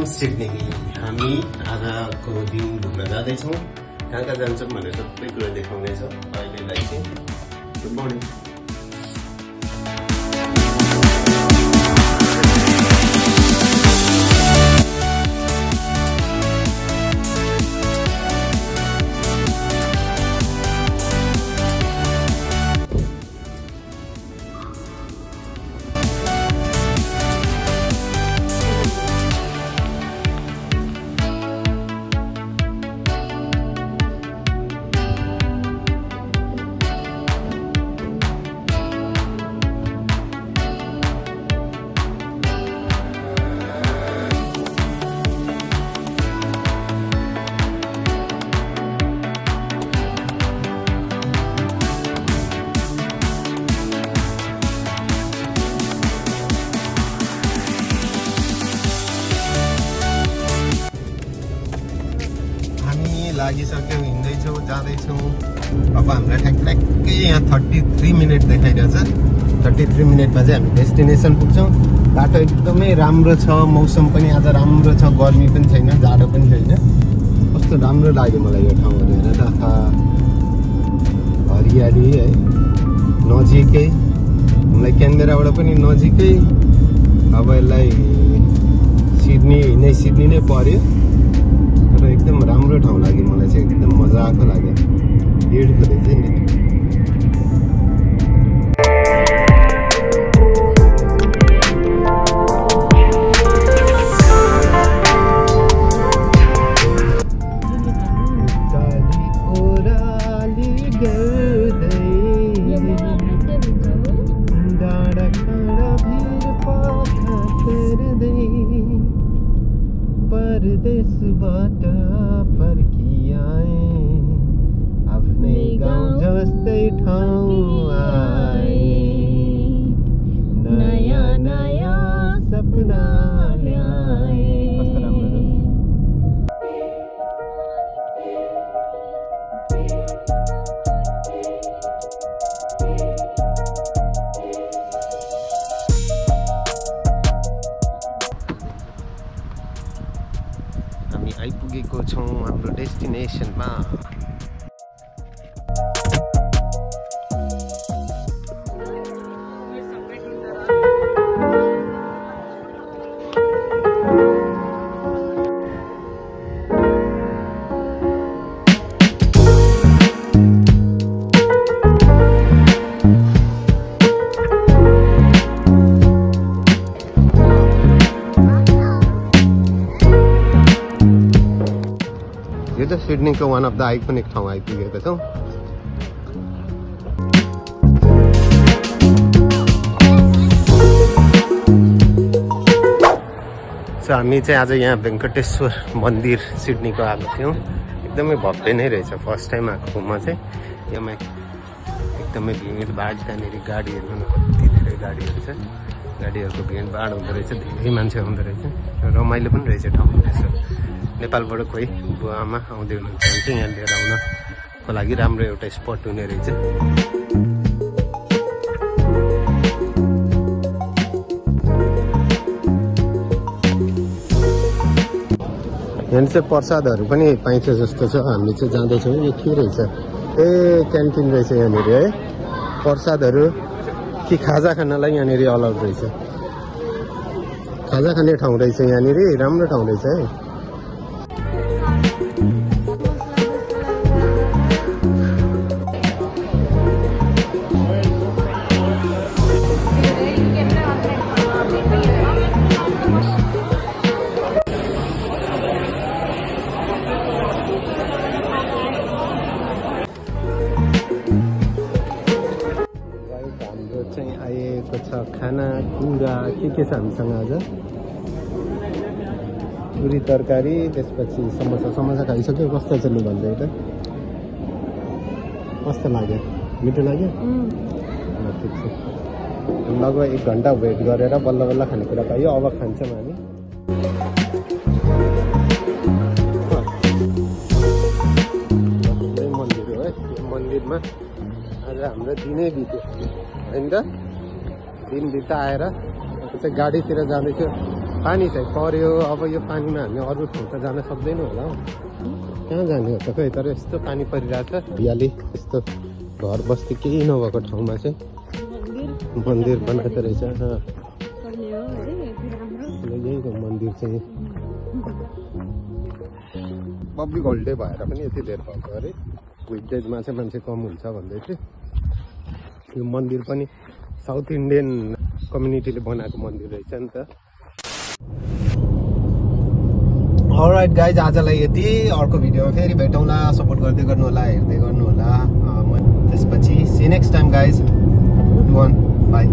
Sydney हामी आजको दिन घुम्न जाँदैछौँ। कहाँ कहाँ जान्छौँ भनेर सबै कुरा देखाउनेछ अहिलेलाई चाहिँ। Good morning. लागिसक्यो, हिँड्दैछौँ, जाँदैछौँ। अब हामीलाई ठ्याक्कै यहाँ 33 मिनट देखाइरहेछ। 33 मिनटमा चाहिँ हामी डेस्टिनेसन पुग्छौँ। बाटो एकदमै राम्रो छ, मौसम पनि आज राम्रो छ, गर्मी पनि छैन, जाडो पनि छैन। कस्तो राम्रो लाग्यो मलाई यो ठाउँहरू हेरेर त। हरियाली है, नजिकै, हामीलाई क्यानबेराबाट पनि नजिकै। अब यसलाई सिडनी नै पर्यो, तर एकदम राम्रो ठाउँ लाग्यो मलाई चाहिँ, एकदम मजाको लाग्यो। ब्युटिफुल रहेछ नि। परदेशबाट फर्किआए, आफ्नै गाउँ जस्तै ठाउँ आए, नयाँ नयाँ सपना ल्याए। कस्तो राम्रो। हामी आइपुगेको छौँ हाम्रो डेस्टिनेसनमा। सिडनीको वान अफ द आइकोनिक ठाउँ आइपुगेको छौँ। हामी चाहिँ आज यहाँ वेङ्कटेश्वर मन्दिर सिडनीको आएको थियौँ। एकदमै भव्य नै रहेछ, फर्स्ट टाइम आएको म चाहिँ। यहाँ एकदमै भिडभाड, त्यहाँनिर गाडीहरू कति धेरै गाडीहरू छ, गाडीहरूको भिडभाड हुँदो रहेछ, धेरै मान्छे आउँदो रहेछ, रमाइलो पनि रहेछ ठाउँ। यसो नेपालबाट कोही बुवा आमा आउँदै हुनुहुन्छ भने चाहिँ यहाँ लिएर आउनको लागि राम्रो एउटा स्पट हुने रहेछ। यहाँ चाहिँ प्रसादहरू पनि पाइन्छ जस्तो छ। हामी चाहिँ जाँदैछौँ। यो के रहेछ? ए क्यान्टिन रहेछ यहाँनिर है। प्रसादहरू कि खाजा खानलाई यहाँनिर अलाउड रहेछ। खाजा खाने ठाउँ रहेछ यहाँनिर, राम्रो ठाउँ रहेछ है। खाना कुरा के छ हामीसँग आज? पुरी तरकारी, त्यसपछि समोसा खाइसक्यो। कस्तो छ लु भन्दै त? कस्तो लाग्यो? मिठो लाग्यो? ठिक छ। लगभग 1 घन्टा वेट गरेर बल्ल बल्ल खानेकुरा पाइयो। अब खान्छौँ हामी। मन्दिर हो है, मन्दिरमा आज हाम्रो दिनै बित्यो होइन त। दिन बिता आएर चाहिँ गाडीतिर जाँदैछु। पानी चाहिँ पर्यो। अब यो पानीमा हामी अरू ठाउँ त जान सक्दैन होला हौ। कहाँ जाने हो त खै, तर यस्तो पानी परिरहेछ। हरियाली यस्तो घर बस्ती केही नभएको ठाउँमा चाहिँ मन्दिर बनाएको रहेछ। यही हो मन्दिर चाहिँ। पब्लिक होलिडे भएर पनि यति धेर भएको अरे। विकडेजमा चाहिँ मान्छे कम हुन्छ भन्दै थियो। यो मन्दिर पनि साउथ इन्डियन कम्युनिटीले बनाएको मन्दिर रहेछ नि त। अलराइट गाइज, आजलाई यति। अर्को भिडियोमा फेरि भेटौँला। सपोर्ट गर्दै गर्नु होला, हेर्दै गर्नु होला। त्यसपछि see next time guys. Good one, by.